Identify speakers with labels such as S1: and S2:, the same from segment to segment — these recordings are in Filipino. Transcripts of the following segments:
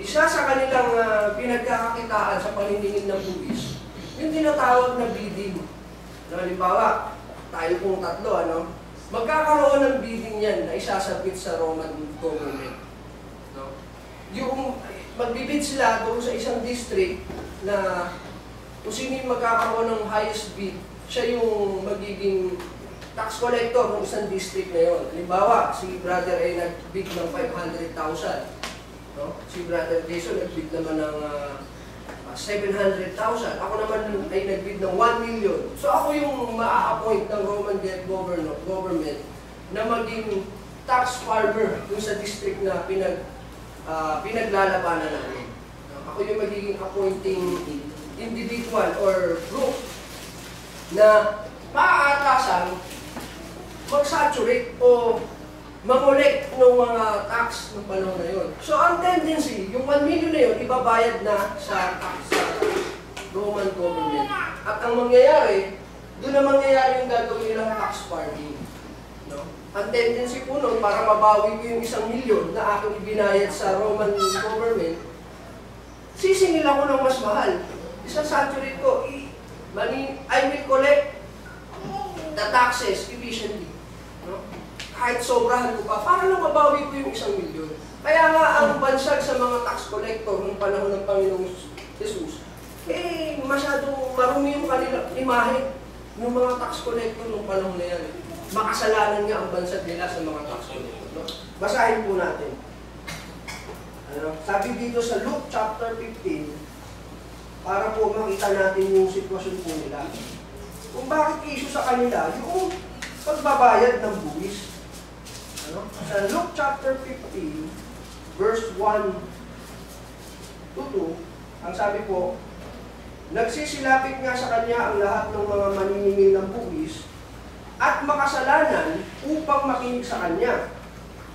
S1: isa sa kanilang pinagkakakitaan sa paniningin ng buwis, yung tinatawag na bidding. Halimbawa, tayo pong tatlo, magkakaroon ng bidding yan na isasabit sa Roman government. No? Yung magbibid sila doon sa isang district na kung sino yung magkakaroon ng highest bid, siya yung magiging tax collector ng isang district na yun. Halimbawa, si brother ay nag-bid ng 500,000. No? Si brother Jason nag-bid naman ng 700,000. Ako naman ay nag-bid ng 1 million. So ako yung maa-appoint ng Roman government na maging tax farmer dun sa district na pinaglalabanan namin. Ako yung magiging appointing individual or group na maaatasan mag-saturate o mag-collect ng mga tax ng panahon na yun. So, ang tendency, yung 1 million na yun, ibabayad na sa tax sa Roman government. At ang mangyayari, doon na mangyayari yung gagawin nilang tax farming. No? Ang tendency po nun, para mabawi ko yung 1 million na aking ibinayad sa Roman government, sisingil ako ng mas mahal. Isa-saturate ko, I will collect the taxes efficiently. No? Kahit sobrahan ko pa, para lang mabawi ko yung 1 million. Kaya nga ang bansag sa mga tax collector ng panahon ng Panginoong Jesus, masyadong marumi yung kanilang imahe ng mga tax collector ng panahon na yan. Makasalanan nga ang bansag nila sa mga tax collector. No? Basahin po natin. Sabi dito sa Luke chapter 15, para po makita natin yung sitwasyon po nila. Kung bakit issue sa kanila, yung pagbabayad ng buwis. Sa Luke chapter 15, verse 1 to 2, ang sabi po, nagsisilapit nga sa kanya ang lahat ng mga maniningil ng buwis at makasalanan upang makinig sa kanya.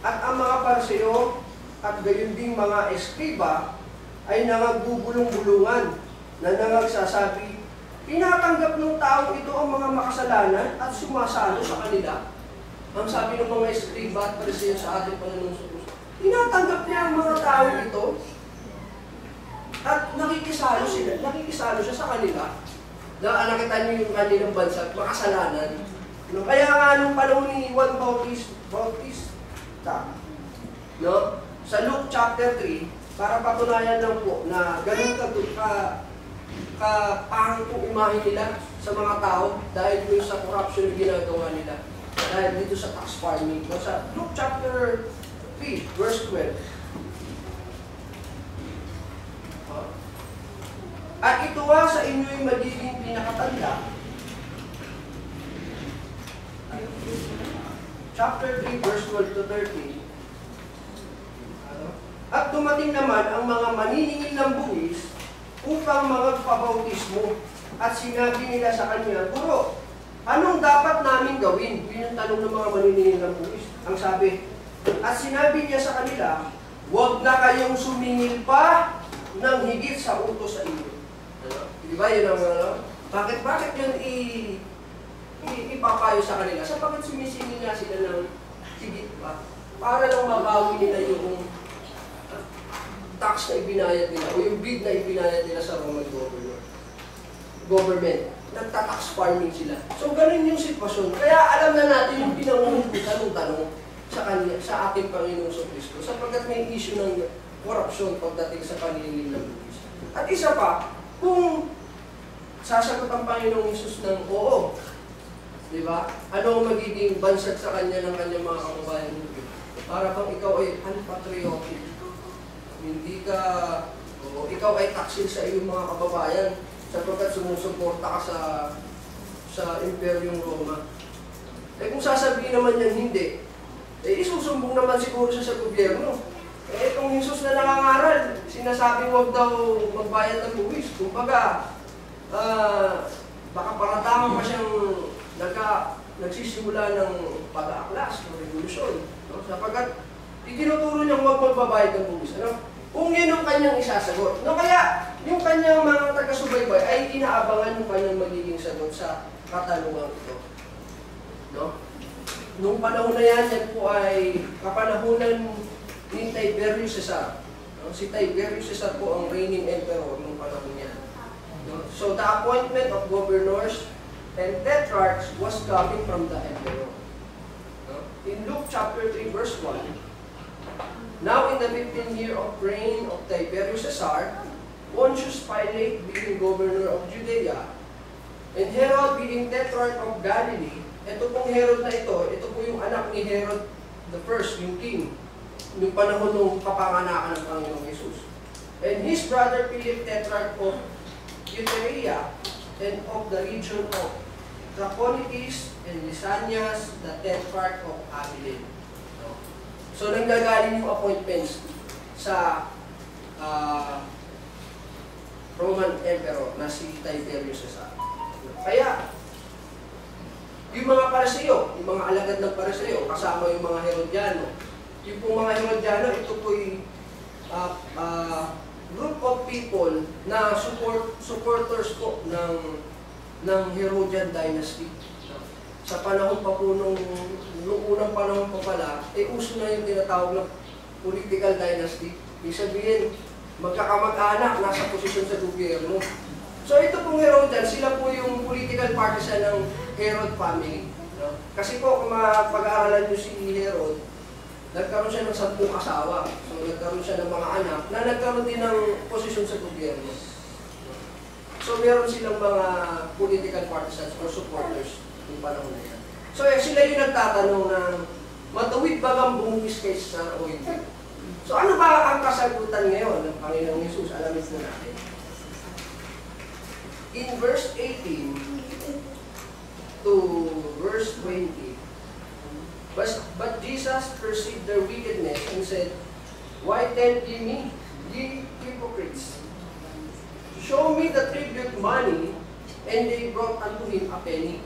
S1: At ang mga pariseo at gayon ding mga eskriba ay nangagbubulong-bulungan na nangagsasabi, tinatanggap ng taong ito ang mga makasalanan at sumasalo sa kanila. Ang sabi ng mga eskriba at pariseo sa ating Panginoong Jesus, tinatanggap niya ang mga taong ito at nakikisalo siya sa kanila. Nakita niyo yung kanilang bansa, makasalanan. Kaya nga nung panahon ni Juan Bautista, sa Luke chapter 3, para patunayan lang po na ganun kapangit po imahe nila sa mga tao dahil dito sa corruption na ginagawa nila. Dahil dito sa tax farming. Sa Luke chapter 3, verse 12. At ito sa inyo'y magiging pinakatanda. Chapter 3, verse 12 to 13. At dumating naman ang mga maniningil ng buwis upang magpabautismo. At sinabi nila sa kanya, Guro, anong dapat namin gawin? Yun ang tanong ng mga maniningil ng buwis. Ang sabi, at sinabi niya sa kanila, huwag na kayong sumingil pa ng higit sa utos sa inyo. Di ba yun ang bakit yun ipapayo sa kanila? Sapagkat sumisingil nga sila ng higit pa para lang mabawi nila yung tax na ibinayad nila o yung bid na ibinayad nila sa Roman government. Nagtatax farming sila. So, ganun yung sitwasyon. Kaya alam na natin yung pinangungutan ng tanong sa ating Panginoong Kristo sapagkat may issue ng korupsyon pagdating sa paniningil ng buwis. At isa pa, kung sasagot ang Panginoong Jesus ng oo, di ba? Ano ang magiging bansag sa kanya ng kanyang mga kababayan? Para bang ikaw ay unpatriotic. Hindi ka, ikaw ay taksil sa iyong mga kababayan sapagkat sumusuporta ka sa Imperyong Roma. Kung sasabihin naman yan hindi, isusumbong naman siguro siya sa gobyerno. Itong Jesus na nangangaral, sinasabing huwag daw magbayad ng buwis. Kumbaga, baka paratangan pa siyang nagsisimula ng pag-aaklas, ng revolusyon. Sapagkat itinuturo niyang huwag magbabayad ng buwis. Kung yun ang kanyang isasagot. Kaya yung kanyang mga taga-subaybay ay inaabangan yung kanyang magiging sagot sa katanungan ito. Nung panahon na yan po ay kapanahunan ni Tiberius Cesar. No? Si Tiberius Caesar po ang reigning emperor nung panahon niya. No? So the appointment of governors and tetrarchs was coming from the emperor. No? In Luke chapter 3 verse 1, now in the 15th year of reign of Tiberius Caesar, Pontius Pilate being governor of Judea, and Herod being tetrarch of Galilee. Ito pong Herod na ito po yung anak ni Herod the first, yung king, yung panahon ng kapanganakan ng Panginoong Jesus. And his brother Philip, tetrarch of Iturea, and of the region of Trachonitis and Lysanias, the tetrarch of Abilene. So, nanggagaling yung appointments sa Roman Emperor na si Tiberius Caesar. Kaya, yung mga Pariseo, yung mga alagad ng Pariseo, kasama yung mga Herodiano. Yung pong mga Herodiano, ito po'y group of people na supporters po ng Herodian dynasty. Sa panahon pa po nung unang panahon pa pala, uso na yung tinatawag na political dynasty. Ibig sabihin, magkakamag-anak, nasa posisyon sa gobyerno. So ito pong Herodian, sila po yung political partisan ng Herod family. No? Kasi po, kung pag-aaralan nyo si Herod, nagkaroon siya ng 10 asawa. So nagkaroon siya ng mga anak na nagkaroon din ng posisyon sa gobyerno. So meron silang mga political partisans or supporters yung panahon na yan. So sila yung nagtatanong ng matuwid ba bang bumungis kay Caesar o hindi? So ano ba ang kasagutan ngayon ng Panginoong Jesus? Alamin po natin. In verse 18 to verse 20, but Jesus perceived their wickedness and said, why tempt ye me, ye hypocrites? Show me the tribute money. And they brought unto him a penny.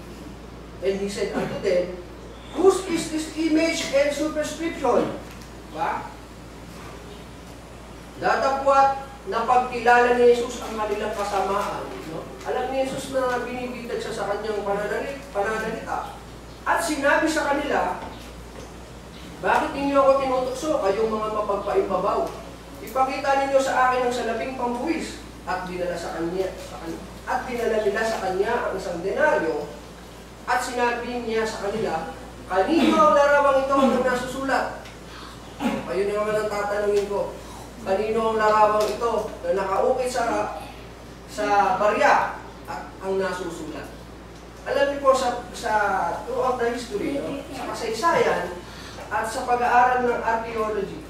S1: And he said unto them, whose is this image and superscription? Ba? Datapwat na pagkilala ni Jesus ang kanilang kasamaan. No? Alam ni Jesus na binibitag siya sa kanyang pananalita. At sinabi sa kanila, bakit ninyo ako tinutokso, kayong mga mapagpaimbabaw? Ipakita ninyo sa akin ang salaping pambuwis. At dinala nila sa kanya ang isang denaryo. At sinabi niya sa kanila, kanino ang larawang ito ang nasusulat? Kayo na naman ang tatanungin ko. Kanino ang larawang ito na nakaukit sa barya at ang nasusulat? Alam niyo po sa throughout the history, no? Sa kasaysayan at sa pag-aaral ng archaeology,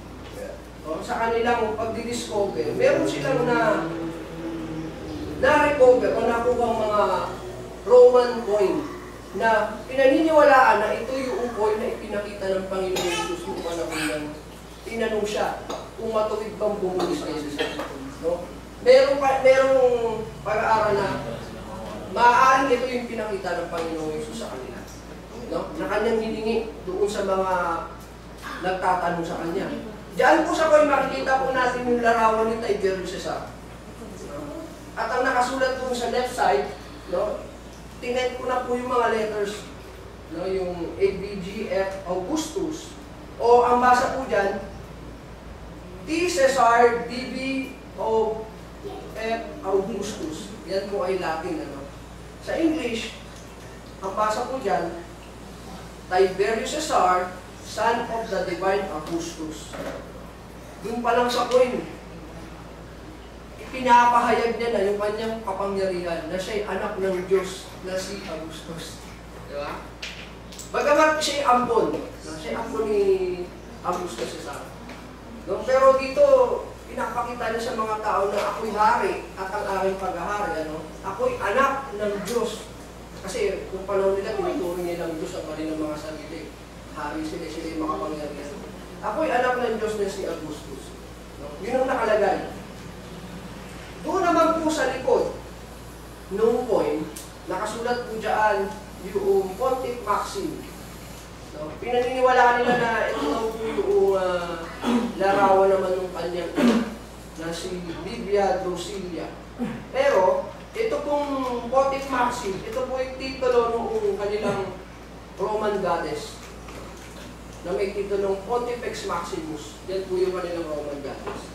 S1: no? Sa kanilang pagdidiscover, meron silang na-recover o nakuha mga Roman coin na pinaniniwalaan na ito yung coin na ipinakita ng Panginoon Jesus noong panahon ng tinanong siya kung matuwid bang bumungis kay Jesus. No? Merong pag-aaral na maaaring ito yung pinakita ng Panginoon Jesus sa kanila. No? Na kanyang hiningi doon sa mga nagtatanong sa kanya. Diyan po sa coin makikita po natin yung larawan ni Tiberius Caesar. At ang nakasulat po sa left side, no, tinet ko na po yung mga letters, no, yung ABGF Augustus. O ang basa po dyan, T. Caesar DB O F Augustus. Yan po ay Latin. Ano? Sa English, ang basa po dyan, Tiberius Caesar, son of the divine Augustus. Doon pa lang sa coin, pinapahayag niya na yung kanyang kapangyarihan na siya'y anak ng Diyos na si Augustus. Di ba? Bagamat siya'y ampon. Siya'y ampon ni Augustus Caesar. No? Pero dito, pinapakita niya sa mga tao na ako'y hari at ang aking paghahari. Ano? Ako'y anak ng Diyos. Kasi kung panahon nila, tinuturing nilang Diyos ang kanilang mga sarili. Hari sila yung makapangyarihan. Ako'y anak ng Diyos na si Augustus. No? Yun ang nakalagay. Doon naman po sa likod nung coin, nakasulat po dyan yung Pontiff Maxim. No? Pinaniniwalaan nila na ito po yung larawan naman ng kanyang na si Livia Drusilla. Pero, ito pong Pontiff Maxim, ito po yung titulo ng kanilang Roman goddess na may titulong Pontifex Maximus. Yan po yung kanilang Roman goddess.